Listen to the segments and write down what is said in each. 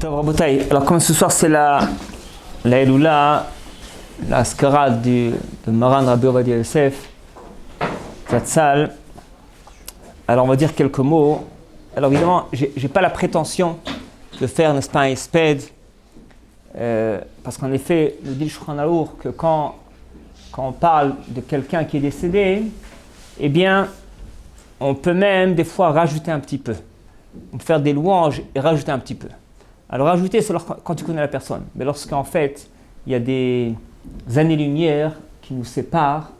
Alors comme ce soir c'est la Elula, la scarade de Maran Rabbi Ovadia Yosef, Zatzal, alors on va dire quelques mots. Alors évidemment, j'ai pas la prétention de faire, n'est-ce pas, un espède, parce qu'en effet, nous dit le Shulchan Aroukh que quand on parle de quelqu'un qui est décédé, eh bien, on peut même des fois rajouter un petit peu. On peut faire des louanges et rajouter un petit peu. Alors rajouter, c'est quand tu connais la personne. Mais lorsqu'en fait, il y a des années-lumière qui nous séparent,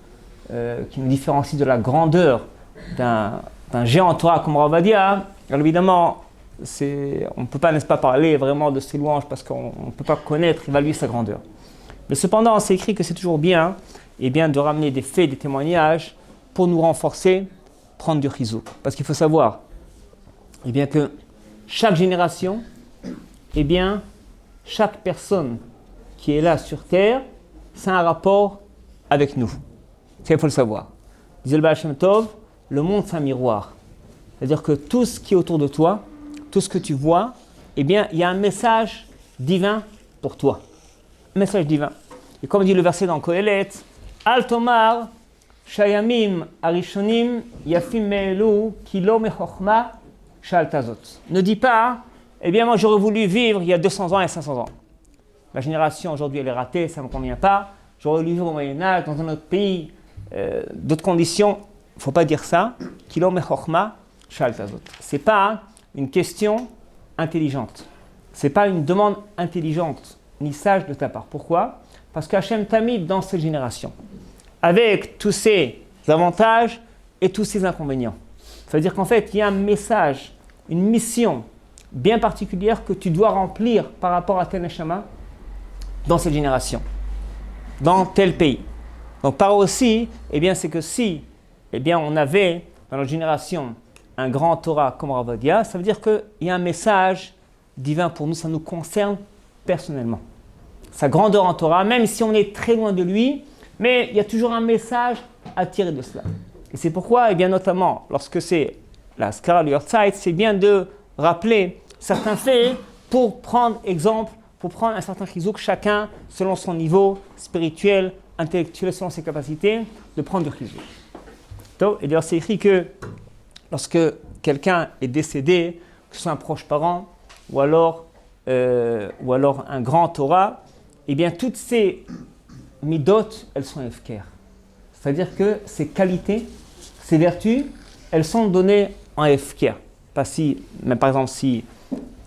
qui nous différencient de la grandeur d'un géant Torah comme Rav Ovadia, alors évidemment, on ne peut pas, n'est-ce pas, parler vraiment de ces louanges parce qu'on ne peut pas connaître, évaluer sa grandeur. Mais cependant, c'est écrit que c'est toujours bien, de ramener des faits, des témoignages pour nous renforcer, prendre du chizouk. Parce qu'il faut savoir que chaque génération, chaque personne qui est là sur terre, c'est un rapport avec nous. Ça, il faut le savoir. Disait le Baal Shem Tov, le monde c'est un miroir. C'est-à-dire que tout ce qui est autour de toi, tout ce que tu vois, il y a un message divin pour toi. Un message divin. Et comme dit le verset dans Kohelet, Al Tomar, Shayamim Arishonim, Yafim Me'elu, Kilo Mechochma, Shal Tazot. Ne dis pas, moi j'aurais voulu vivre il y a 200 ans et 500 ans. La génération aujourd'hui elle est ratée, ça ne me convient pas. J'aurais voulu vivre au Moyen-Âge, dans un autre pays, d'autres conditions. Il ne faut pas dire ça. Kilo Mechochma, Shal Tazot. Ce n'est pas une question intelligente. Ce n'est pas une demande intelligente ni sage de ta part. Pourquoi ? Parce qu'Hachem t'a mis dans cette génération, avec tous ses avantages et tous ses inconvénients. Ça veut dire qu'en fait, il y a un message, une mission bien particulière que tu dois remplir par rapport à tel neshama dans cette génération, dans tel pays. Donc, par aussi, c'est que si, on avait dans notre génération un grand Torah comme Rav Ovadia, ça veut dire qu'il y a un message divin pour nous, ça nous concerne personnellement. Sa grandeur en Torah, même si on est très loin de lui, mais il y a toujours un message à tirer de cela. Et c'est pourquoi, notamment, lorsque c'est la Skara, le Yortzeit, c'est bien de rappeler certains faits pour prendre exemple, pour prendre un certain chizouk, chacun selon son niveau spirituel, intellectuel, selon ses capacités, de prendre du chizouk. Et d'ailleurs, c'est écrit que lorsque quelqu'un est décédé, que ce soit un proche parent ou alors un grand Torah, toutes ces midot, elles sont efker. C'est-à-dire que ces qualités, ces vertus, elles sont données en efker. Pas si, mais par exemple, si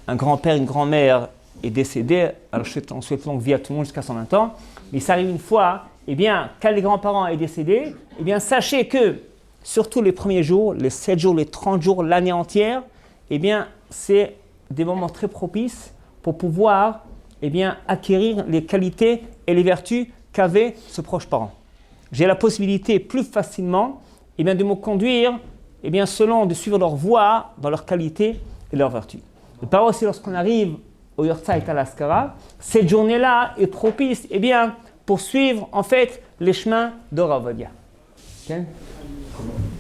un grand-père, une grand-mère est décédé, alors on souhaite longue vie à tout le monde jusqu'à 120 ans, mais ça arrive une fois, quand les grands-parents est décédé, sachez que surtout les premiers jours, les 7 jours, les 30 jours, l'année entière, c'est des moments très propices pour pouvoir acquérir les qualités et les vertus qu'avait ce proche parent. J'ai la possibilité plus facilement de me conduire selon de suivre leur voie dans leurs qualités et leurs vertus. Et par aussi lorsqu'on arrive au Yortzeit à la Skara, cette journée-là est propice pour suivre en fait les chemins de Rav Ovadia. Okay?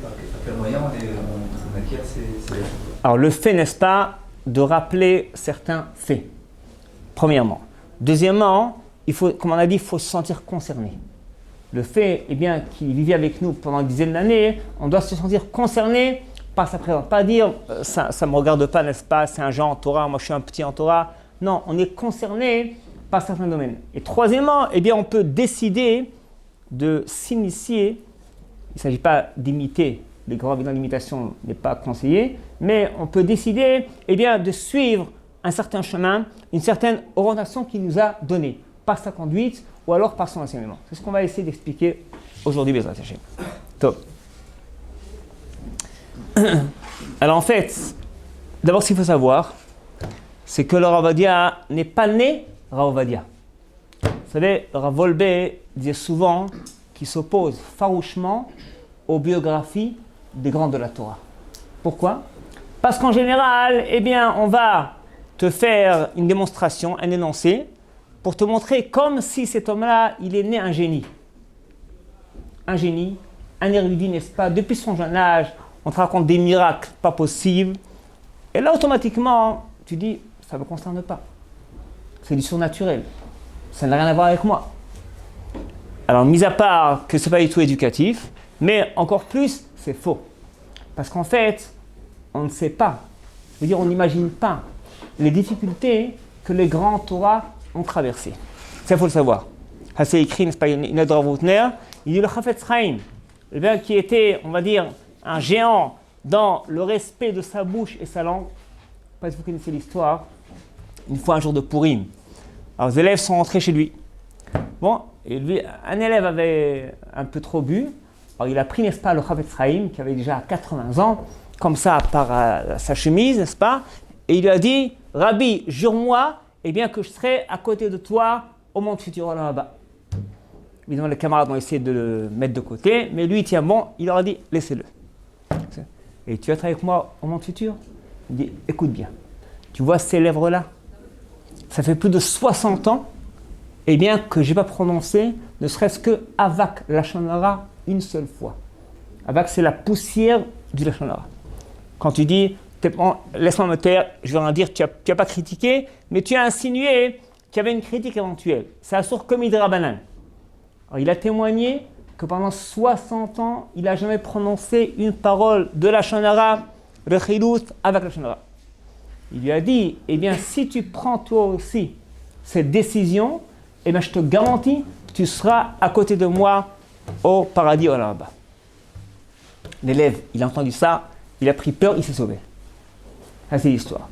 Par quel moyen on acquiert ces vertus ? Alors le fait, n'est-ce pas, de rappeler certains faits. Premièrement. Deuxièmement, comme on a dit, il faut se sentir concerné. Le fait qu'il vivait avec nous pendant une dizaine d'années, on doit se sentir concerné par sa présence. Pas dire ça ne me regarde pas, n'est-ce pas, c'est un genre en Torah, moi je suis un petit en Torah. Non, on est concerné par certains domaines. Et troisièmement, on peut décider de s'initier. Il ne s'agit pas d'imiter, les grands dans l'imitation n'est pas conseillé, mais on peut décider de suivre un certain chemin, une certaine orientation qu'il nous a donnée, par sa conduite ou alors par son enseignement. C'est ce qu'on va essayer d'expliquer aujourd'hui, Bezrat Hashem. Top. Alors en fait, d'abord ce qu'il faut savoir, c'est que le Rav Ovadia n'est pas né Rav Ovadia. Vous savez, Rav Wolbe disait souvent qu'il s'oppose farouchement aux biographies des grands de la Torah. Pourquoi ? Parce qu'en général, on va te faire une démonstration, un énoncé, pour te montrer comme si cet homme-là, il est né un génie. Un génie, un érudit, n'est-ce pas ? Depuis son jeune âge, on te raconte des miracles pas possibles. Et là, automatiquement, tu dis, ça ne me concerne pas. c'est du surnaturel. Ça n'a rien à voir avec moi. Alors, mis à part que ce n'est pas du tout éducatif, mais encore plus, c'est faux. Parce qu'en fait, on ne sait pas, je veux dire, on n'imagine pas les difficultés que les grands Torah ont traversées. Ça, il faut le savoir. Ça, c'est écrit, n'est-ce pas, une lettre de Rav Routner. Il dit le Chafetz Chaim, le bien qui était, on va dire, un géant dans le respect de sa bouche et sa langue. Je ne sais pas si vous connaissez l'histoire. Une fois, un jour de Purim, alors les élèves sont rentrés chez lui. Bon, et lui, un élève avait un peu trop bu. Alors il a pris, n'est-ce pas, le Chafetz Chaim, qui avait déjà 80 ans, comme ça, par sa chemise, n'est-ce pas, et il lui a dit, Rabbi, jure-moi, eh bien, que je serai à côté de toi au monde futur, là-bas. Évidemment, les camarades ont essayé de le mettre de côté, mais lui, tiens bon, il leur a dit, laissez-le. Et tu vas être avec moi au monde futur? Il dit, écoute bien, tu vois ces lèvres-là? Ça fait plus de 60 ans, eh bien, que je n'ai pas prononcé, ne serait-ce que Avak, Lashon Hara, une seule fois. Avak, c'est la poussière du Lashon Hara. Quand tu dis, laisse-moi me taire, je vais rien dire, tu n'as pas critiqué, mais tu as insinué qu'il y avait une critique éventuelle. C'est Assour comme Midrabanan. Alors, il a témoigné que pendant 60 ans, il n'a jamais prononcé une parole de Lashon Hara, le Chilut, avec Lashon Hara. Il lui a dit, eh bien, si tu prends toi aussi cette décision, eh bien, je te garantis que tu seras à côté de moi au paradis ou là-bas. L'élève, il a entendu ça, il a pris peur, il s'est sauvé. Ça, c'est l'histoire.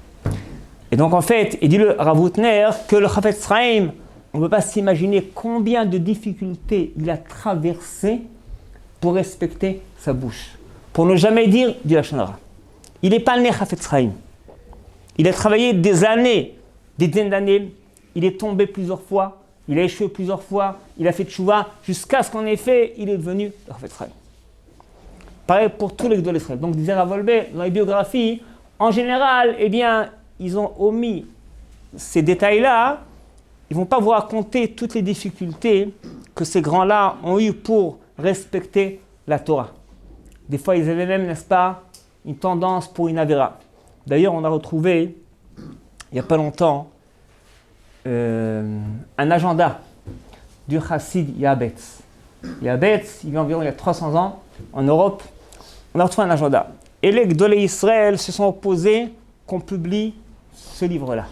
Et donc, en fait, il dit le Rav Routner que le Chafetz Chaim, on ne peut pas s'imaginer combien de difficultés il a traversé pour respecter sa bouche, pour ne jamais dire du Lashon Hara. Il n'est pas né Chafetz Chaim. Il a travaillé des années, des dizaines d'années. Il est tombé plusieurs fois, il a échoué plusieurs fois, il a fait tchouva, jusqu'à ce qu'en effet, il est devenu le Chafetz Chaim. Pareil pour tous les Gdolei Israël. Donc, disait Rav Wolbe, dans les biographies, en général, eh bien, ils ont omis ces détails-là. Ils ne vont pas vous raconter toutes les difficultés que ces grands-là ont eues pour respecter la Torah. Des fois, ils avaient même, n'est-ce pas, une tendance pour une avéra. D'ailleurs, on a retrouvé, il n'y a pas longtemps, un agenda du Chassid Yabetz. Yabetz, il vit environ il y a 300 ans en Europe. On a retrouvé un agenda. Et les Gdolei Israël se sont opposés qu'on publie ce livre-là.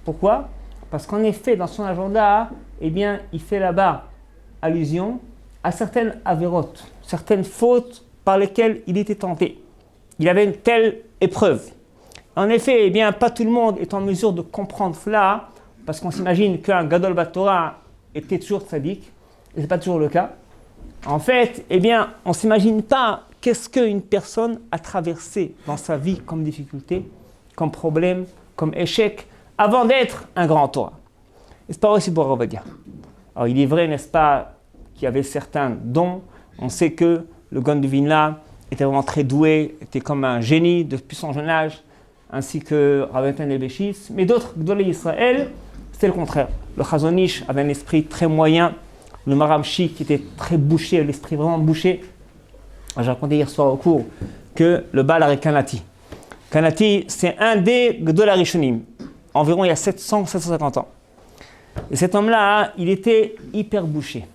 Pourquoi? Parce qu'en effet, dans son agenda, eh bien, il fait là-bas allusion à certaines avérotes, certaines fautes par lesquelles il était tenté. Il avait une telle épreuve. En effet, eh bien, pas tout le monde est en mesure de comprendre cela, parce qu'on s'imagine qu'un Gadol Batorah était toujours tzaddik, et ce n'est pas toujours le cas. En fait, eh bien, on ne s'imagine pas qu'est-ce qu'une personne a traversé dans sa vie comme difficulté, comme problème, comme échec, avant d'être un grand Torah. Et c'est pas aussi pour Rav Ovadia. Alors, il est vrai, n'est-ce pas, qu'il y avait certains dons. On sait que le Gaon de Vilna était vraiment très doué, était comme un génie depuis son jeune âge, ainsi que Rav Natan Lebeshis. Mais d'autres Gdolei Israël, c'était le contraire. Le Chazon Ish avait un esprit très moyen. Le Maramchi qui était très bouché, l'esprit vraiment bouché. J'ai raconté hier soir au cours que le Baal Ari Kanati. Kanati, c'est un des Gdolei Rishonim, environ il y a 750 ans. Et cet homme-là, il était hyper bouché.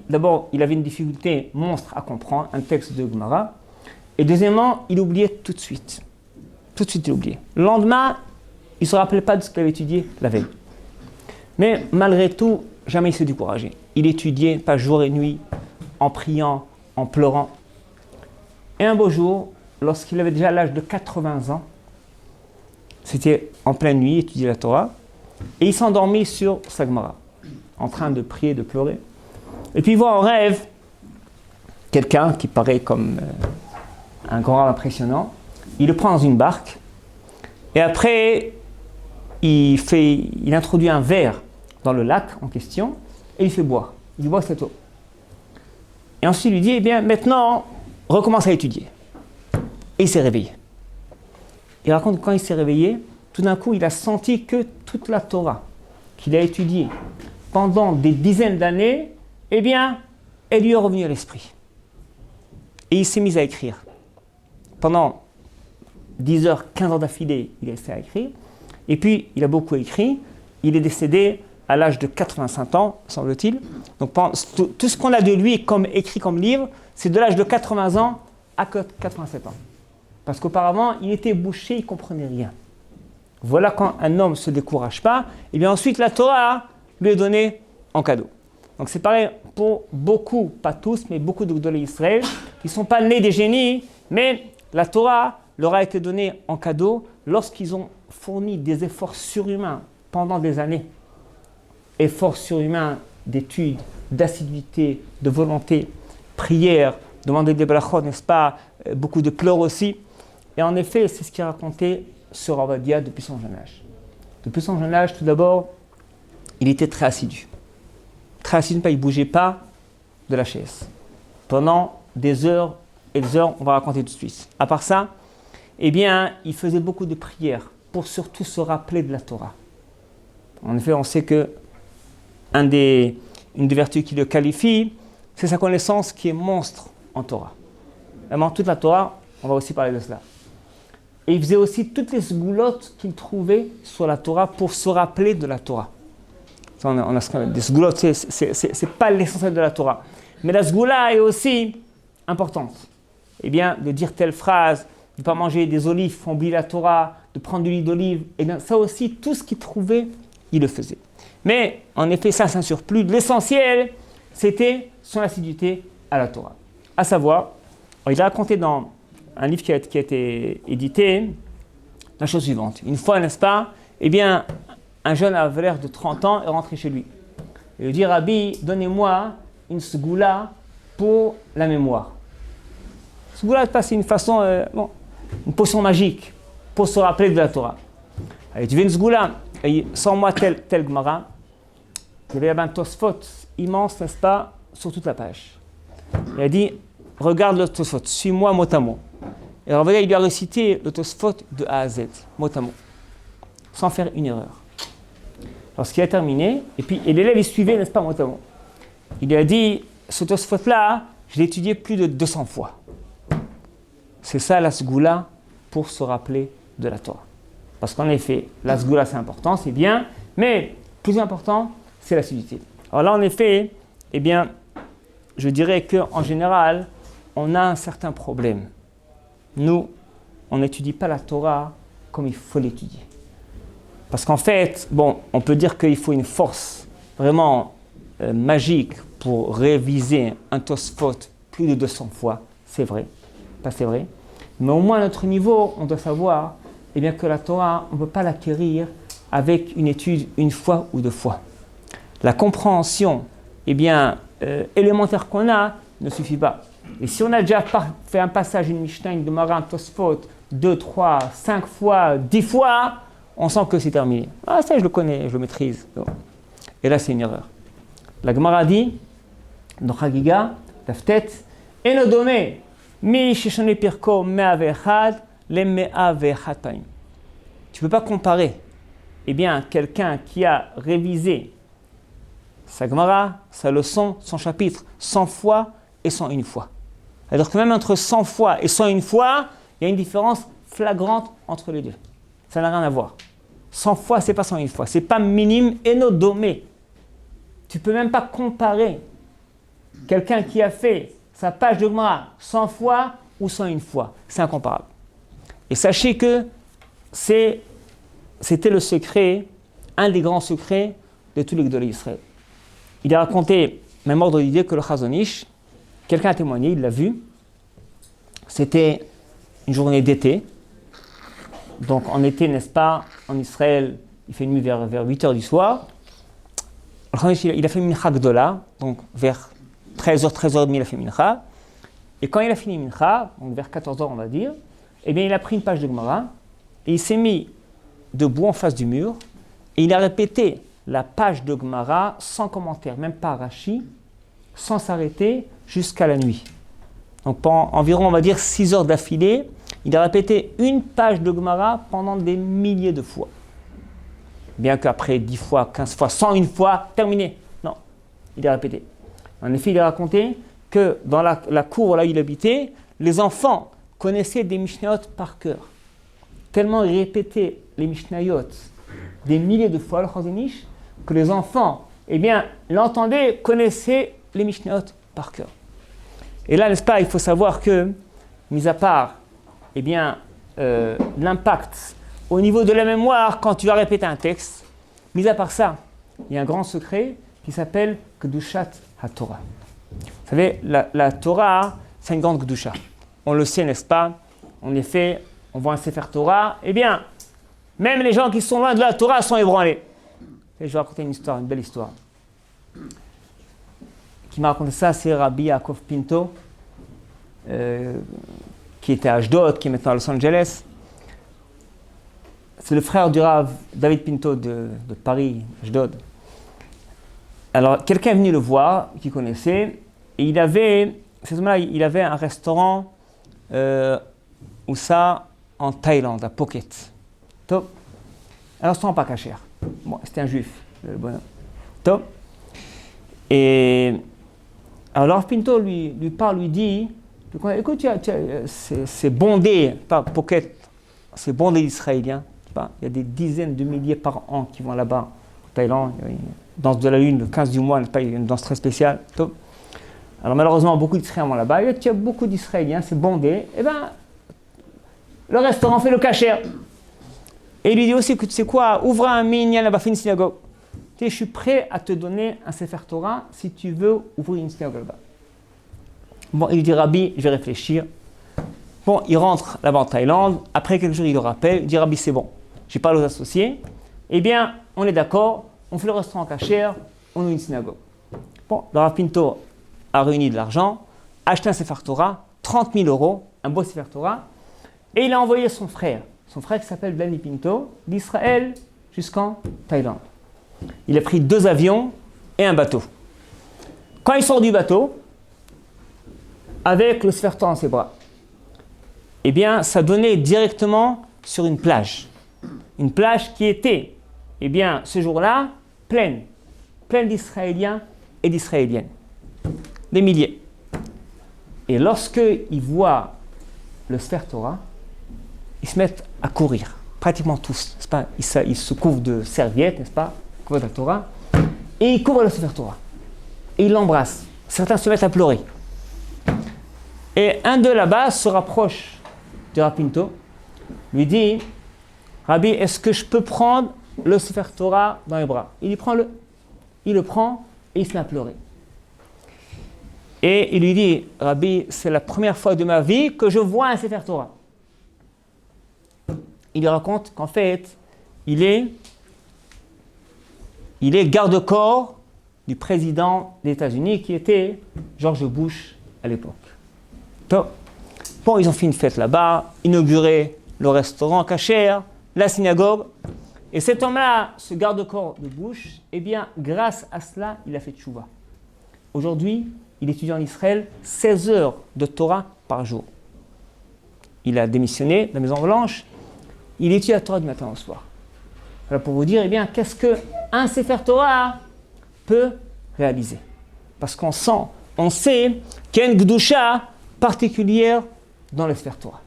D'abord, il avait une difficulté monstre à comprendre, un texte de Gemara. Et deuxièmement, il oubliait tout de suite. Tout de suite, il oubliait. Le lendemain, il ne se rappelait pas de ce qu'il avait étudié la veille. Mais malgré tout, jamais il s'est découragé. Il étudiait, pas jour et nuit, en priant, en pleurant. Et un beau jour, lorsqu'il avait déjà l'âge de 80 ans, c'était en pleine nuit, il étudiait la Torah, et il s'endormit sur sa Gemara, en train de prier, de pleurer. Et puis il voit en rêve quelqu'un qui paraît comme un grand rave impressionnant. Il le prend dans une barque, et après, il introduit un verre dans le lac en question, et il fait boire. Il boit cette eau. Et ensuite, il lui dit, eh bien, maintenant, recommence à étudier. Et il s'est réveillé. Il raconte que quand il s'est réveillé, tout d'un coup, il a senti que toute la Torah qu'il a étudiée pendant des dizaines d'années, eh bien, elle lui est revenue à l'esprit. Et il s'est mis à écrire. Pendant 10 heures, 15 heures d'affilée, il a essayé à écrire. Et puis, il a beaucoup écrit il est décédé à l'âge de 85 ans, semble-t-il. Donc tout ce qu'on a de lui comme écrit comme livre, c'est de l'âge de 80 ans à 87 ans. Parce qu'auparavant, il était bouché, il ne comprenait rien. Voilà quand un homme ne se décourage pas, et bien ensuite la Torah lui est donnée en cadeau. Donc c'est pareil pour beaucoup, pas tous, mais beaucoup de Gdolei Israël, qui ne sont pas nés des génies, mais la Torah leur a été donnée en cadeau lorsqu'ils ont fourni des efforts surhumains pendant des années. Efforts surhumains d'études, d'assiduité, de volonté, prière, demander des brachot, n'est-ce pas, beaucoup de pleurs aussi. Et en effet, c'est ce qui racontait ce Rav Ovadia depuis son jeune âge. Depuis son jeune âge, tout d'abord, il était très assidu. Très assidu, il ne bougeait pas de la chaise. Pendant des heures et des heures, on va raconter tout de suite. À part ça, eh bien, il faisait beaucoup de prières pour surtout se rappeler de la Torah. En effet, on sait que une des vertus qui le qualifie, c'est sa connaissance qui est monstre en Torah. Vraiment, toute la Torah, on va aussi parler de cela. Et il faisait aussi toutes les sgoulottes qu'il trouvait sur la Torah pour se rappeler de la Torah. On a des sgoulottes, c'est pas l'essentiel de la Torah. Mais la sgoula est aussi importante. Eh bien, de dire telle phrase, de ne pas manger des olives, oublier la Torah, de prendre de l'huile d'olive, et bien ça aussi, tout ce qu'il trouvait, il le faisait. Mais en effet, ça, c'est un surplus. L'essentiel, c'était son assiduité à la Torah. À savoir, il a raconté dans un livre qui a été édité la chose suivante. Une fois, n'est-ce pas, eh bien, un jeune avait l'air de 30 ans est rentré chez lui. Il lui dit, Rabbi, donnez-moi une sgoula pour la mémoire. Sgoula, c'est une façon, une potion magique pour se rappeler de la Torah. Allez, tu veux une sgoula? Sors-moi tel Gemara. Il y avait un Tosfot immense, n'est-ce pas, sur toute la page. Il a dit, regarde le Tosfot, suis-moi mot à mot. Et Rav Ovadia, il lui a récité le Tosfot de A à Z, mot à mot, sans faire une erreur. Lorsqu'il a terminé, et l'élève, il suivait, n'est-ce pas, mot à mot. Il lui a dit, ce Tosfot-là, je l'ai étudié plus de 200 fois. C'est ça la sgoula pour se rappeler de la Torah. Parce qu'en effet, la sgoula, c'est important, c'est bien, mais plus important, c'est l'assiduité. Alors là, en effet, eh bien, je dirais qu'en général, on a un certain problème. Nous, on n'étudie pas la Torah comme il faut l'étudier. Parce qu'en fait, on peut dire qu'il faut une force vraiment magique pour réviser un Tosfot plus de 200 fois. C'est vrai, c'est vrai. Mais au moins à notre niveau, on doit savoir eh bien, que la Torah, on ne peut pas l'acquérir avec une étude une fois ou deux fois. La compréhension élémentaire qu'on a ne suffit pas. Et si on a déjà fait un passage, une Mishnah, une Gemara, un Tosfot, 2, 3, 5 fois, 10 fois, on sent que c'est terminé. Ah, ça, je le connais, je le maîtrise. Bon. Et là, c'est une erreur. La Gemara dit, dans Chagiga, Taftet, Enodome, mi shishone pirko mea ve'echad, le mea ve'echad paim. Tu ne peux pas comparer quelqu'un qui a révisé sa Gemara, sa leçon, son chapitre 100 fois et 101 fois. C'est-à-dire que même entre 100 fois et 101 fois, il y a une différence flagrante entre les deux. Ça n'a rien à voir. 100 fois, ce n'est pas 101 fois. Ce n'est pas minime enodome. Tu ne peux même pas comparer quelqu'un qui a fait sa page de Gemara 100 fois ou 101 fois. C'est incomparable. Et sachez que c'était le secret, un des grands secrets de tous les Gdolei Israël. Il a raconté, même ordre d'idée, que le Chazon Ish, quelqu'un a témoigné, il l'a vu. C'était une journée d'été. Donc en été, n'est-ce pas, en Israël, il fait nuit vers 8h du soir. Le Chazon Ish, il a fait Mincha Gdola, donc vers 13h, 13h30, il a fait Mincha. Et quand il a fini Mincha, donc vers 14h on va dire, eh bien il a pris une page de Gemara et il s'est mis debout en face du mur et il a répété la page de Gemara sans commentaire, même pas Rashi, sans s'arrêter jusqu'à la nuit. Donc pendant environ, on va dire, 6 heures d'affilée, il a répété une page de Gemara pendant des milliers de fois. Bien qu'après 10 fois, 15 fois, 101 fois, terminé. Non, il a répété. En effet, il a raconté que dans la cour là où il habitait, les enfants connaissaient des Mishnayot par cœur. Tellement ils répétaient les Mishnayot des milliers de fois, le Chazon Ish, que les enfants, eh bien, l'entendaient, connaissaient les Mishnayot par cœur. Et là, n'est-ce pas, il faut savoir que, mis à part, eh bien, l'impact au niveau de la mémoire quand tu vas répéter un texte, mis à part ça, il y a un grand secret qui s'appelle Kedushat HaTorah. Vous savez, la Torah, c'est une grande Kedusha. On le sait, n'est-ce pas? En effet, on voit un Sefer Torah, eh bien, même les gens qui sont loin de la Torah sont ébranlés. Et je vais raconter une histoire, une belle histoire. Qui m'a raconté ça, c'est Rabbi Yaakov Pinto, qui était à Ashdod, qui est maintenant à Los Angeles. C'est le frère du Rav David Pinto de Paris, Ashdod. Alors, quelqu'un est venu le voir, qui connaissait, et il avait un restaurant où ça, en Thaïlande, à Phuket. Top. Un restaurant pas cachère. Bon, c'était un juif, le bonhomme. Top. Et alors Pinto lui parle, lui dit, écoute, c'est bondé, pas Phuket, c'est bondé d'Israéliens. Il y a des dizaines de milliers par an qui vont là-bas, en Thaïlande. Il y a une danse de la lune, le 15 du mois, il y a une danse très spéciale. Top. Alors malheureusement, beaucoup d'Israéliens vont là-bas. Il y a beaucoup d'Israéliens, c'est bondé. Eh bien, le restaurant fait le kasher. Et il lui dit aussi que tu sais quoi, ouvre un minyan là-bas, fais une synagogue. Je suis prêt à te donner un Sefer Torah si tu veux ouvrir une synagogue là-bas. Bon, il lui dit, Rabbi, je vais réfléchir. Bon, il rentre là-bas en Thaïlande. Après quelques jours, il le rappelle. Il dit, Rabbi, c'est bon. J'ai parlé aux associés. Eh bien, on est d'accord. On fait le restaurant kasher. On ouvre une synagogue. Bon, le Rav Pinto a réuni de l'argent, a acheté un Sefer Torah, 30 000 €, un beau Sefer Torah. Et il a envoyé son frère qui s'appelle Danny Pinto, d'Israël jusqu'en Thaïlande. Il a pris 2 avions et un bateau. Quand il sort du bateau, avec le Sefer Torah dans ses bras, eh bien, ça donnait directement sur une plage. Une plage qui était, eh bien, ce jour-là, pleine d'Israéliens et d'Israéliennes. Des milliers. Et lorsqu'ils voient le Sefer Torah, ils se mettent à courir, pratiquement tous, n'est-ce pas? Ils se couvrent de serviettes, n'est-ce pas? Ils couvrent la Torah, et ils couvrent le Sefer Torah. Et ils l'embrassent. Certains se mettent à pleurer. Et un d'eux là-bas se rapproche de Rav Pinto, lui dit, Rabbi, est-ce que je peux prendre le Sefer Torah dans les bras? Il le prend et il se met à pleurer. Et il lui dit, Rabbi, c'est la première fois de ma vie que je vois un Sefer Torah. Il lui raconte qu'en fait, il est garde-corps du président des États-Unis qui était George Bush à l'époque. Bon, ils ont fait une fête là-bas, inauguré le restaurant kasher, la synagogue. Et cet homme-là, ce garde-corps de Bush, eh bien, grâce à cela, il a fait tchouva. Aujourd'hui, il étudie en Israël 16 heures de Torah par jour. Il a démissionné de la Maison-Blanche. Il étudie la Torah du matin au soir. Alors pour vous dire, eh bien, qu'est-ce qu'un Sefer Torah peut réaliser? Parce qu'on sait qu'il y a une Gdusha particulière dans le Sefer Torah.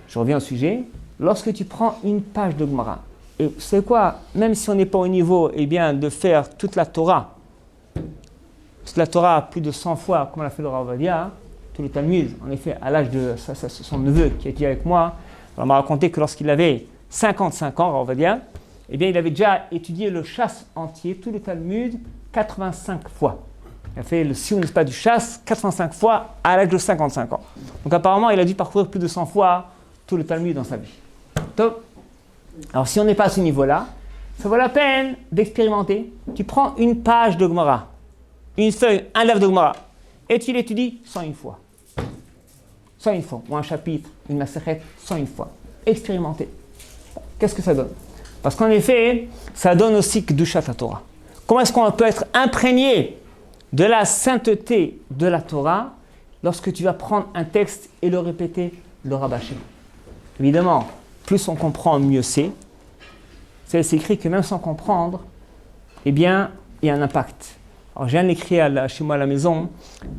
Je reviens au sujet. Lorsque tu prends une page de Gemara, et vous savez quoi, même si on n'est pas au niveau, eh bien, de faire toute la Torah plus de 100 fois, comme l'a fait le Rav Ovadia, tout le Talmud, en effet, à l'âge de son neveu qui était avec moi, on m'a raconté que lorsqu'il avait 55 ans, Rav Ovadia, eh bien, il avait déjà étudié le chasse entier, tout le Talmud, 85 fois. Il a fait le sioun, n'est-ce pas, du chasse 85 fois à l'âge de 55 ans. Donc apparemment, il a dû parcourir plus de 100 fois tout le Talmud dans sa vie. Top. Alors si on n'est pas à ce niveau-là, ça vaut la peine d'expérimenter. Tu prends une page de Gemara, une feuille, un livre de Gemara, et tu l'étudies 101 fois. 101 fois. Ou un chapitre, une maseret, 101 fois. Expérimenter. Qu'est-ce que ça donne? Parce qu'en effet, ça donne aussi Kedushat Torah. Comment est-ce qu'on peut être imprégné de la sainteté de la Torah lorsque tu vas prendre un texte et le répéter, le rabâcher? Évidemment, plus on comprend, mieux c'est. C'est écrit que même sans comprendre, eh bien, il y a un impact. Alors, je viens de l'écrire chez moi à la maison,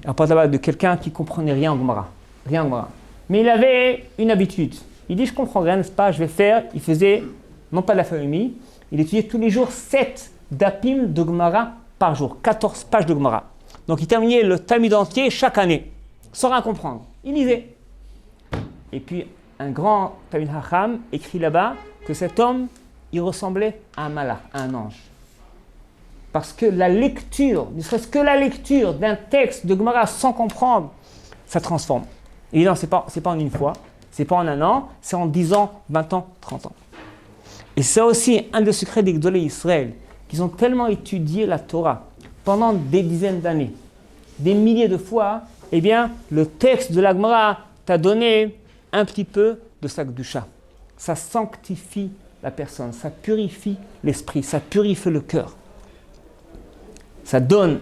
à part là-bas de quelqu'un qui ne comprenait rien en Gemara. Rien en Gemara. Mais il avait une habitude. Il dit, je ne comprends rien, n'est-ce pas, je vais faire. Il faisait, non pas de la famille, il étudiait tous les jours 7 dapim de Gemara par jour, 14 pages de Gemara. Donc il terminait le Talmud entier chaque année, sans rien comprendre. Il lisait. Et puis un grand Talmid Chacham écrit là-bas que cet homme, il ressemblait à un malach, à un ange. Parce que la lecture, ne serait-ce que la lecture d'un texte de Gemara sans comprendre, ça transforme. Évidemment, ce n'est pas en une fois, ce n'est pas en un an, c'est en 10 ans, 20 ans, 30 ans. Et c'est aussi un des secrets des Gdolei Israël, qu'ils ont tellement étudié la Torah pendant des dizaines d'années, des milliers de fois, eh bien, le texte de la Gemara t'a donné un petit peu de sa Kedusha. Ça sanctifie la personne, ça purifie l'esprit, ça purifie le cœur. Ça donne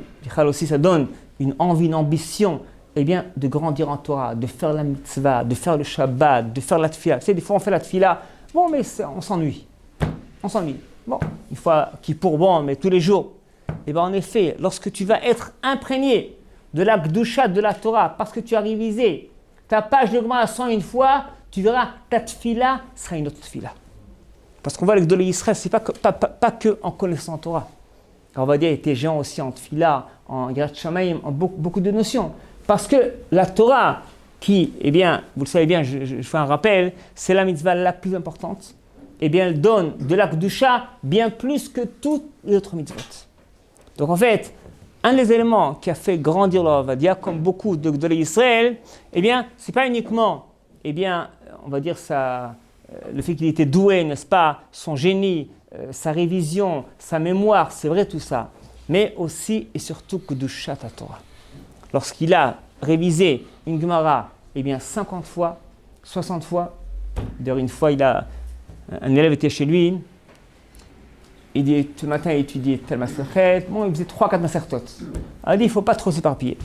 une envie, une ambition, eh bien, de grandir en Torah, de faire la mitzvah, de faire le Shabbat, de faire la tefila. Tu sais, des fois on fait la tefila, bon, mais on s'ennuie. Bon, une fois Kippour, bon, mais tous les jours. Eh bien, en effet, lorsque tu vas être imprégné de la Kedusha, de la Torah, parce que tu as révisé ta page de Gemara 101 fois, tu verras, ta tefila sera une autre tefila. Parce qu'on voit avec Gdolei Israël, ce n'est pas que en connaissant la Torah. Alors, on va dire, il était géant aussi en tefila, en Yirat Shamayim, en beaucoup de notions. Parce que la Torah, qui, eh bien, vous le savez bien, je fais un rappel, c'est la mitzvah la plus importante, eh bien, elle donne de la Kedusha bien plus que toutes les autres mitzvot. Donc, en fait, un des éléments qui a fait grandir le Rav Ovadia, comme beaucoup de Gdolei Israël, eh bien, ce n'est pas uniquement, eh bien, on va dire le fait qu'il était doué, n'est-ce pas, son génie, sa révision, sa mémoire, c'est vrai tout ça, mais aussi et surtout Kedushat Torah. Lorsqu'il a révisé une Gemara, eh bien 50 fois, 60 fois, d'ailleurs une fois un élève était chez lui, il dit tout le matin il étudiait tel Maserhet, bon il faisait 3-4 Masertot. Il dit il ne faut pas trop s'éparpiller.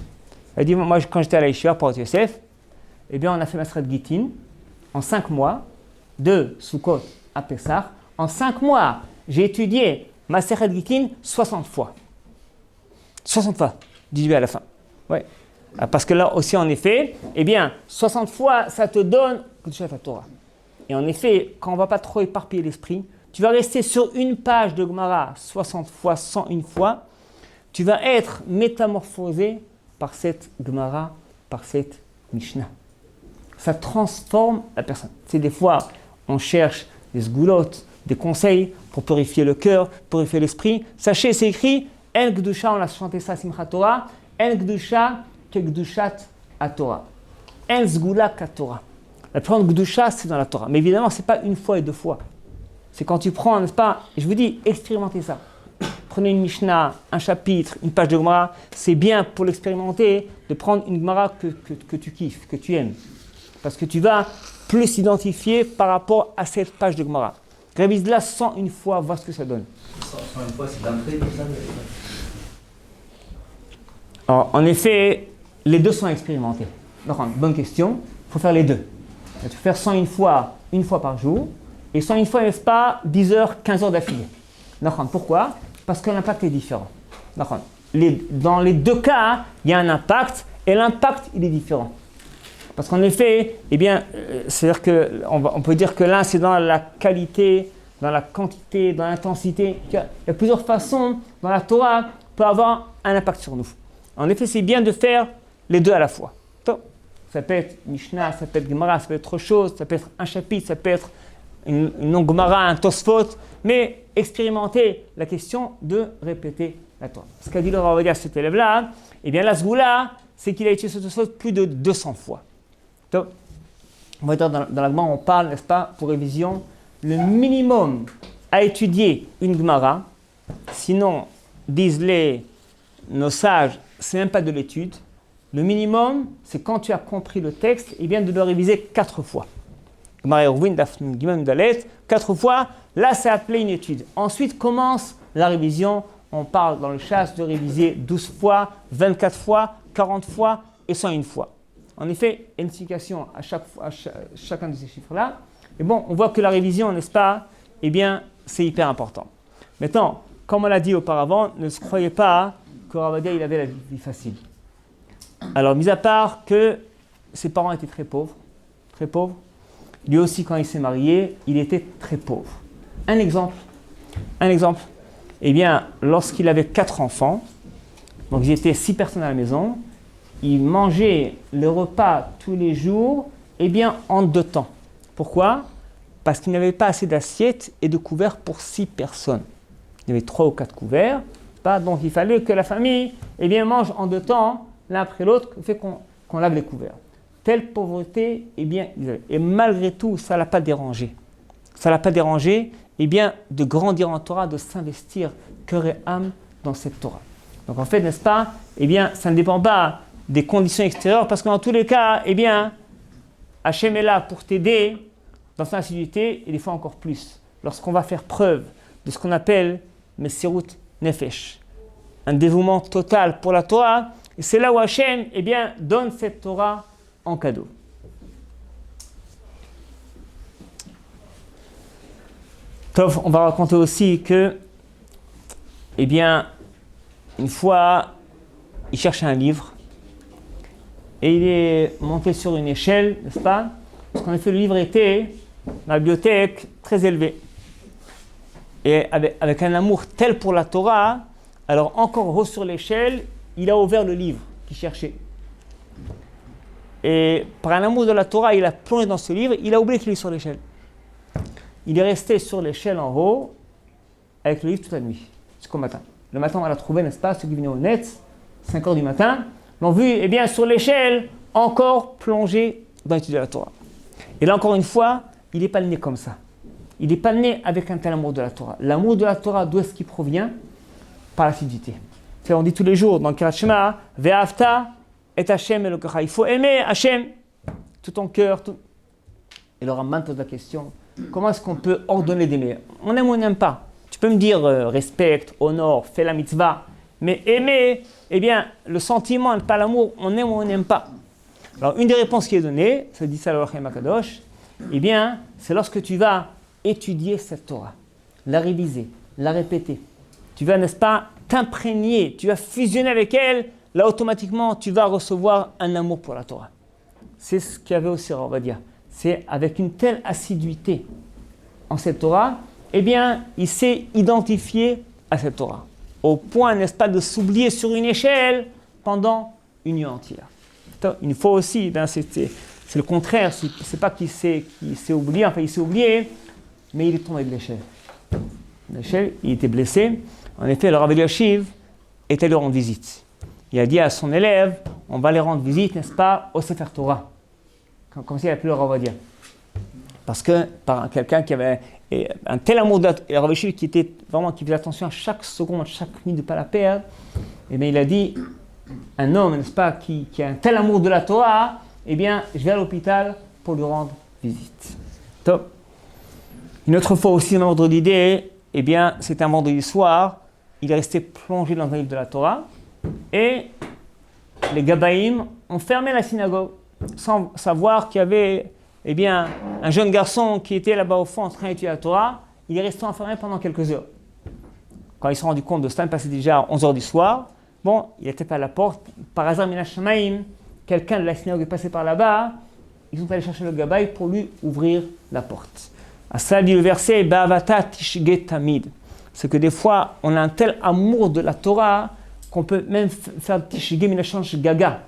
Il dit moi quand j'étais à la Yeshiva pour Yosef, eh bien on a fait Maserhet Gittin en 5 mois, de Sukkot à Pessah. En 5 mois, j'ai étudié Maserhet Gittin 60 fois. 60 fois, 18 à la fin. Ouais. Parce que là aussi, en effet, eh bien, 60 fois, ça te donne Kedushat Torah. Et en effet, quand on ne va pas trop éparpiller l'esprit, tu vas rester sur une page de Gemara 60 fois, 101 fois, tu vas être métamorphosé par cette Gemara, par cette Mishnah. Ça transforme la personne. C'est des fois, on cherche des sgoulottes, des conseils pour purifier le cœur, purifier l'esprit. Sachez, c'est écrit, En Kedusha, on a chanté ça, Simchat Torah, En Kedusha, ke Kedushat Torah. En Sgula ka Torah. La plus grande Kedusha, c'est dans la Torah. Mais évidemment, ce n'est pas une fois et 2 fois. C'est quand tu prends, n'est-ce pas, je vous dis, expérimentez ça. Prenez une Mishnah, un chapitre, une page de Gemara. C'est bien pour l'expérimenter de prendre une Gemara que tu kiffes, que tu aimes. Parce que tu vas plus s'identifier par rapport à cette page de Gemara. Révise-la 101 fois, vois ce que ça donne. 101 fois, c'est d'entrée comme ça. Alors, en effet, les deux sont expérimentés. Donc, bonne question, il faut faire les deux. Tu peux faire 101 fois, une fois par jour, et 101 fois, n'est-ce pas, 10 heures, 15 heures d'affilée. Pourquoi ? Parce que l'impact est différent. Dans les deux cas, il y a un impact, et l'impact, il est différent. Parce qu'en effet, eh bien, c'est-à-dire qu'on peut dire que l'un, c'est dans la qualité, dans la quantité, dans l'intensité. Il y a plusieurs façons dans la Torah peut avoir un impact sur nous. En effet, c'est bien de faire les deux à la fois. Donc, ça peut être Mishnah, ça peut être Gemara, ça peut être autre chose, ça peut être un chapitre, ça peut être une longue Gemara, un Tosfot, mais expérimenter la question de répéter la Torah. Ce qu'a dit le Rav Ovadia à cet élève-là, eh bien, la Sgoula, c'est qu'il a étudié ce Tosfot plus de 200 fois. Donc, on va dire dans la Gemara, on parle, n'est-ce pas, pour révision, le minimum à étudier une Gemara, sinon, disent nos sages, c'est même pas de l'étude. Le minimum, c'est quand tu as compris le texte, et bien de le réviser 4 fois. Gemara Eruvin, Daf Gimel Dalet, 4 fois, là c'est appelé une étude. Ensuite commence la révision, on parle dans le chasse de réviser 12 fois, 24 fois, 40 fois et 101 fois. En effet, il y a une signification à chacun de ces chiffres-là. Mais bon, on voit que la révision, n'est-ce pas, eh bien, c'est hyper important. Maintenant, comme on l'a dit auparavant, ne se croyez pas que Rav Ovadia, il avait la vie facile. Alors, mis à part que ses parents étaient très pauvres, lui aussi, quand il s'est marié, il était très pauvre. Un exemple, Un exemple. Eh bien, lorsqu'il avait 4 enfants, donc ils étaient 6 personnes à la maison, il mangeait le repas tous les jours, eh bien, en 2 temps. Pourquoi ? Parce qu'il n'avait pas assez d'assiettes et de couverts pour 6 personnes. Il y avait 3 ou 4 couverts, donc il fallait que la famille, eh bien, mange en 2 temps, l'un après l'autre, fait qu'on lave les couverts. Telle pauvreté, eh bien, et malgré tout, ça ne l'a pas dérangé. Ça ne l'a pas dérangé, eh bien, de grandir en Torah, de s'investir cœur et âme dans cette Torah. Donc en fait, n'est-ce pas, eh bien, ça ne dépend pas des conditions extérieures, parce que dans tous les cas, eh bien, Hachem est là pour t'aider dans son assiduité, et des fois encore plus. Lorsqu'on va faire preuve de ce qu'on appelle Messirut Nefesh, un dévouement total pour la Torah, et c'est là où Hachem, eh bien, donne cette Torah en cadeau. Tov, on va raconter aussi que, eh bien, une fois, il cherchait un livre et il est monté sur une échelle, n'est-ce pas ? Parce qu'en effet, le livre était dans la bibliothèque très élevé. Et avec un amour tel pour la Torah, alors encore haut sur l'échelle, il a ouvert le livre qu'il cherchait. Et par un amour de la Torah, il a plongé dans ce livre, il a oublié qu'il est sur l'échelle. Il est resté sur l'échelle en haut, avec le livre toute la nuit, jusqu'au matin. Le matin, on l'a trouvé, n'est-ce pas, ceux qui venaient au net, 5 heures du matin, l'ont vu, eh bien, sur l'échelle, encore plongé dans l'étude de la Torah. Et là, encore une fois, il n'est pas né comme ça. Il n'est pas né avec un tel amour de la Torah. L'amour de la Torah, d'où est-ce qu'il provient ? Par l'assiduité. On dit tous les jours dans le Kirat Shema, Ve'afta et Hashem Elokecha. Il faut aimer Hashem, tout ton cœur. Tout... Et le Ramban pose la question, comment est-ce qu'on peut ordonner d'aimer ? On aime ou on n'aime pas. Tu peux me dire respecte, honore, fais la mitzvah, mais aimer, eh bien, le sentiment, pas l'amour, on aime ou on n'aime pas. Alors, une des réponses qui est donnée, ça dit ça le Rachem Akadosh, eh bien, c'est lorsque tu vas étudier cette Torah, la réviser, la répéter. Tu vas, n'est-ce pas, t'imprégner, tu vas fusionner avec elle, là, automatiquement, tu vas recevoir un amour pour la Torah. C'est ce qu'il y avait aussi, on va dire. C'est avec une telle assiduité en cette Torah, eh bien, il s'est identifié à cette Torah. Au point, n'est-ce pas, de s'oublier sur une échelle pendant une nuit entière. Une fois aussi, ben, c'est le contraire, c'est pas qu'il s'est oublié, enfin il s'est oublié, mais il est tombé de l'échelle. L'échelle, il était blessé. En effet, le Rav Eliashiv est allé rendre visite. Il a dit à son élève, on va aller rendre visite, n'est-ce pas, au Sefer Torah. Comme s'il appelé le Rav Ovadia. Parce que par quelqu'un qui avait un tel amour de la Rav Eliashiv qui faisait attention à chaque seconde, chaque minute de ne pas la perdre, et bien il a dit, un homme, n'est-ce pas, qui a un tel amour de la Torah, eh bien, je vais à l'hôpital pour lui rendre visite. Top. Une autre fois aussi, un ordre d'idée, eh bien, c'était un vendredi soir, il est resté plongé dans un livre de la Torah, et les Gabaïm ont fermé la synagogue, sans savoir qu'il y avait, eh bien, un jeune garçon qui était là-bas au fond en train d'étudier la Torah, il est resté enfermé pendant quelques heures. Quand ils se sont rendus compte de cela, il passait déjà à 11h du soir. Bon, il était pas à la porte. Par hasard, Minashamaim, quelqu'un de la synagogue est passé par là-bas. Ils sont allés chercher le gabaï pour lui ouvrir la porte. À ça dit le verset, Ba'avata tishge tamid. C'est que des fois, on a un tel amour de la Torah qu'on peut même faire tishge minashansh gaga.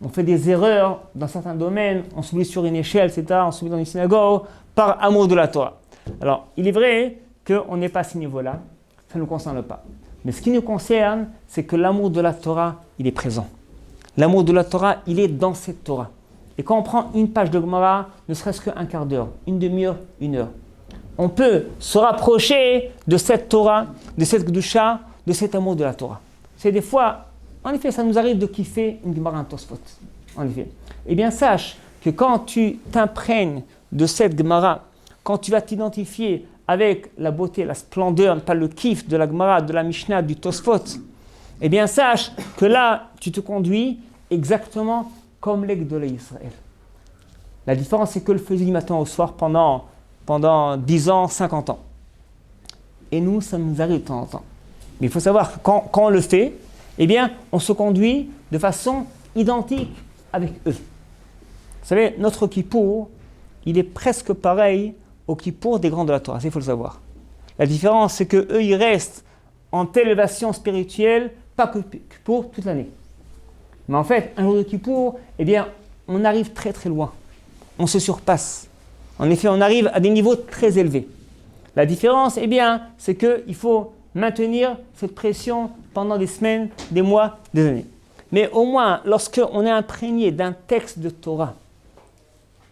On fait des erreurs dans certains domaines, on s'oublie sur une échelle, etc., on s'oublie dans une synagogue par amour de la Torah. Alors, il est vrai qu'on n'est pas à ce niveau-là, ça ne nous concerne pas. Mais ce qui nous concerne, c'est que l'amour de la Torah, il est présent. L'amour de la Torah, il est dans cette Torah. Et quand on prend une page de Gemara, ne serait-ce qu'un quart d'heure, une demi-heure, une heure, on peut se rapprocher de cette Torah, de cette Kedusha, de cet amour de la Torah. C'est des fois, en effet, ça nous arrive de kiffer une Gemara, un Tosfot. En effet. Eh bien, sache que quand tu t'imprègnes de cette Gemara, quand tu vas t'identifier avec la beauté, la splendeur, pas le kiff de la Gemara, de la Mishnah, du Tosfot, eh bien sache que là, tu te conduis exactement comme les Gdolei Israël. La différence, c'est que le faisait du matin au soir pendant 10 ans, 50 ans. Et nous, ça nous arrive de temps en temps. Mais il faut savoir que quand on le fait, eh bien, on se conduit de façon identique avec eux. Vous savez, notre Kippour, il est presque pareil au Kippour des grands de la Torah, il faut le savoir. La différence, c'est qu'eux, ils restent en telle élévation spirituelle, pas que pour toute l'année. Mais en fait, un jour de Kippour, eh bien, on arrive très très loin. On se surpasse. En effet, on arrive à des niveaux très élevés. La différence, eh bien, c'est qu'il faut maintenir cette pression pendant des semaines, des mois, des années. Mais au moins, lorsqu'on est imprégné d'un texte de Torah,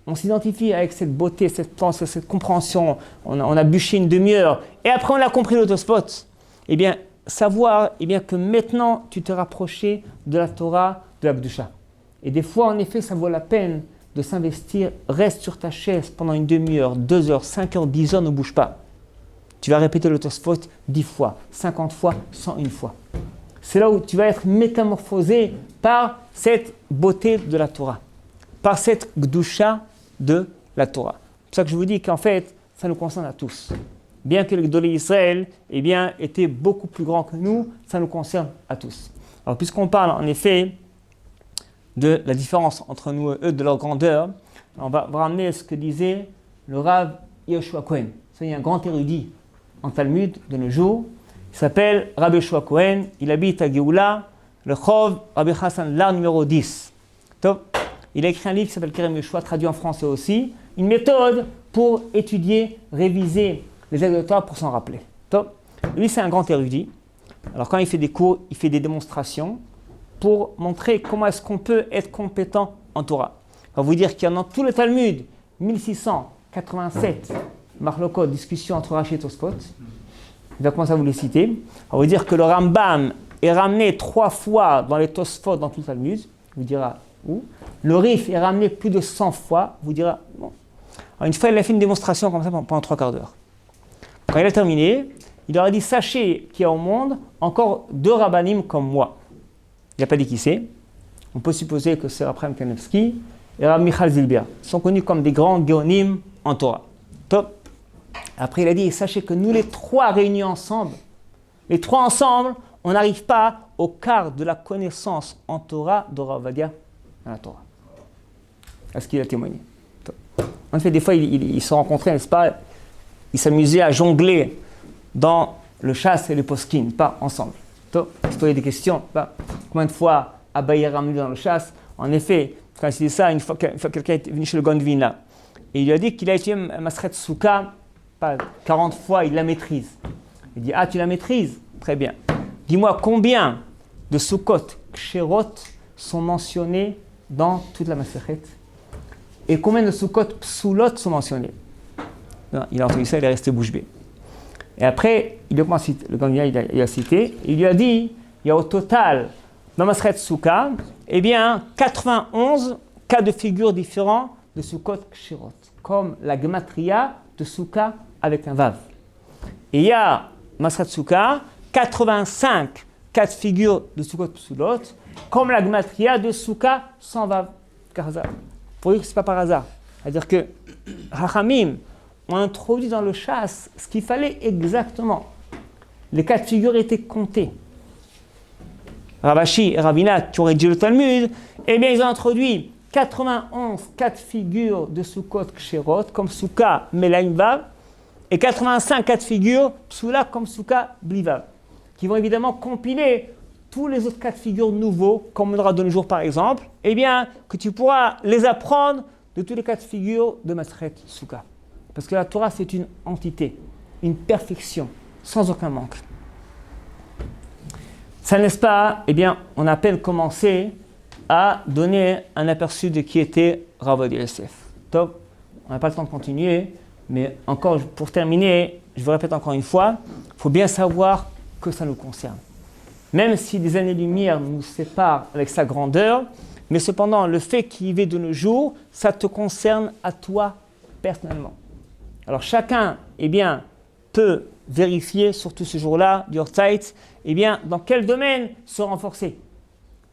on s'identifie avec cette beauté, cette pensée, cette compréhension, on a bûché une demi-heure, et après on a compris l'autospot, eh bien, savoir eh bien, que maintenant tu t'es rapproché de la Torah, de la Kedusha. Et des fois, en effet, ça vaut la peine de s'investir. Reste sur ta chaise pendant une demi-heure, 2 heures, 5 heures, 10 heures, ne bouge pas. Tu vas répéter l'autospot 10 fois, 50 fois, 101 fois. C'est là où tu vas être métamorphosé par cette beauté de la Torah, par cette Kedusha de la Torah. C'est pour ça que je vous dis qu'en fait, ça nous concerne à tous. Bien que les Gdolei Israël eh bien, étaient beaucoup plus grands que nous, ça nous concerne à tous. Alors, puisqu'on parle en effet de la différence entre nous et eux, de leur grandeur, on va ramener ce que disait le Rav Yehoshua Cohen. C'est un grand érudit en Talmud de nos jours. Il s'appelle Rabbi Yehoshua Cohen. Il habite à Géoula, le Chov Rabbi Hassan Lar numéro 10. Top. Il a écrit un livre qui s'appelle Kerem Yehoshua, traduit en français aussi. Une méthode pour étudier, réviser les textes de Torah pour s'en rappeler. Top. Lui, c'est un grand érudit. Alors, quand il fait des cours, il fait des démonstrations pour montrer comment est-ce qu'on peut être compétent en Torah. On va vous dire qu'il y en a dans tout le Talmud, 1687 marlokot, discussions entre Rashi et Tosfot. Il va commencer à vous les citer. On va vous dire que le Rambam est ramené 3 fois dans les Tosfot dans tout le Talmud. Il vous dira où. Le Rif est ramené plus de 100 fois. Il vous dira bon. Alors, une fois, il a fait une démonstration comme ça pendant 3 quarts d'heure. Quand il a terminé, il leur a dit, sachez qu'il y a au monde encore 2 rabbanim comme moi. Il n'a pas dit qui c'est. On peut supposer que c'est Raphaël Kanevski et Rav Michal Zilber. Ils sont connus comme des grands géonim en Torah. Top. Après, il a dit, sachez que nous les 3 réunis ensemble, on n'arrive pas au quart de la connaissance en Torah de Rav Ovadia dans la Torah. Est-ce qu'il a témoigné? Top. En fait, des fois, ils se rencontraient, n'est-ce pas? Ils s'amusaient à jongler dans le chasse et le poskin, pas ensemble. Top. Il se posait des questions. Combien de fois Abaye est ramené dans le chasse? En effet, quand il dit ça, une fois quelqu'un est venu chez le Gondvin là, et il lui a dit qu'il a étudié Masret Souka, pas 40 fois, il la maîtrise. Il dit, ah, tu la maîtrises? Très bien. Dis-moi combien de Sukkot Ksherot sont mentionnés dans toute la Maseret et combien de Sukkot Psulot sont mentionnés? Non, il a entendu ça, il est resté bouche bée. Et après, le Gondvin il a cité, il lui a dit, il y a au total dans Masret Souka, eh bien, 91 cas de figure différents de Sukkot Ksherot, comme la Gematria de Souka avec un Vav. Et il y a Masret Souka, 85 cas de figure de Sukkot Psulot, comme la Gematria de Souka sans Vav. Pour dire que ce n'est pas par hasard. C'est-à-dire que Hachamim ont introduit dans le chasse ce qu'il fallait exactement. Les cas de figure étaient comptés. Ravashi et Ravina, qui ont rédigé le Talmud, eh bien, ils ont introduit 91 cas de figure de Sukkot Ksherot, comme Souka Melaim Vav, et 85 cas de figure Psula comme Souka Blivav, qui vont évidemment compiler tous les autres cas de figure nouveaux, comme on aura de nos jours par exemple, eh bien, que tu pourras les apprendre de tous les cas de figure de Masret Souka. Parce que la Torah, c'est une entité, une perfection, sans aucun manque. Ça, n'est-ce pas? Eh bien, on a à peine commencé à donner un aperçu de qui était Rav Ovadia Yosef. Top. On n'a pas le temps de continuer, mais encore, pour terminer, je vous répète encore une fois, il faut bien savoir que ça nous concerne. Même si des années-lumière nous séparent avec sa grandeur, mais cependant, le fait qu'il y ait de nos jours, ça te concerne à toi personnellement. Alors chacun, eh bien, peut vérifier, surtout ce jour-là, du Yortzeit, eh bien, dans quel domaine se renforcer?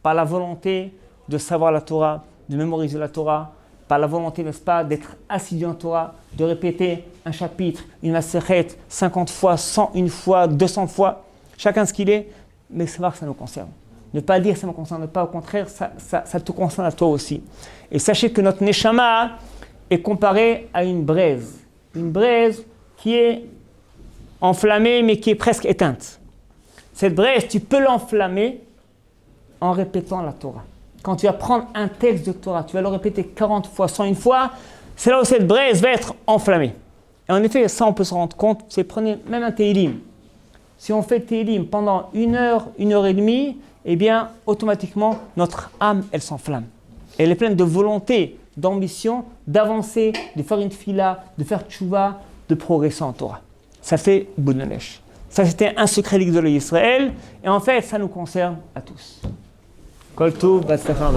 Par la volonté de savoir la Torah, de mémoriser la Torah, par la volonté, n'est-ce pas, d'être assidu en Torah, de répéter un chapitre, une Maseret, 50 fois, 101 fois, 200 fois, chacun ce qu'il est, mais savoir que ça nous concerne. Ne pas dire que ça ne me concerne pas, au contraire, ça te concerne à toi aussi. Et sachez que notre Neshama est comparé à une braise qui est enflammée, mais qui est presque éteinte. Cette braise, tu peux l'enflammer en répétant la Torah. Quand tu vas prendre un texte de Torah, tu vas le répéter 40 fois, 101 fois, c'est là où cette braise va être enflammée. Et en effet, ça, on peut se rendre compte, c'est prenez même un Tehillim. Si on fait Tehillim pendant 1 heure et demie, eh bien, automatiquement, notre âme, elle s'enflamme. Elle est pleine de volonté, d'ambition, d'avancer, de faire une fila, de faire tchouva, de progresser en Torah. Ça fait Boudonesh. Ça, c'était un secret de l'Israël. Et en fait, ça nous concerne à tous. Kol Tov, Batzlacha.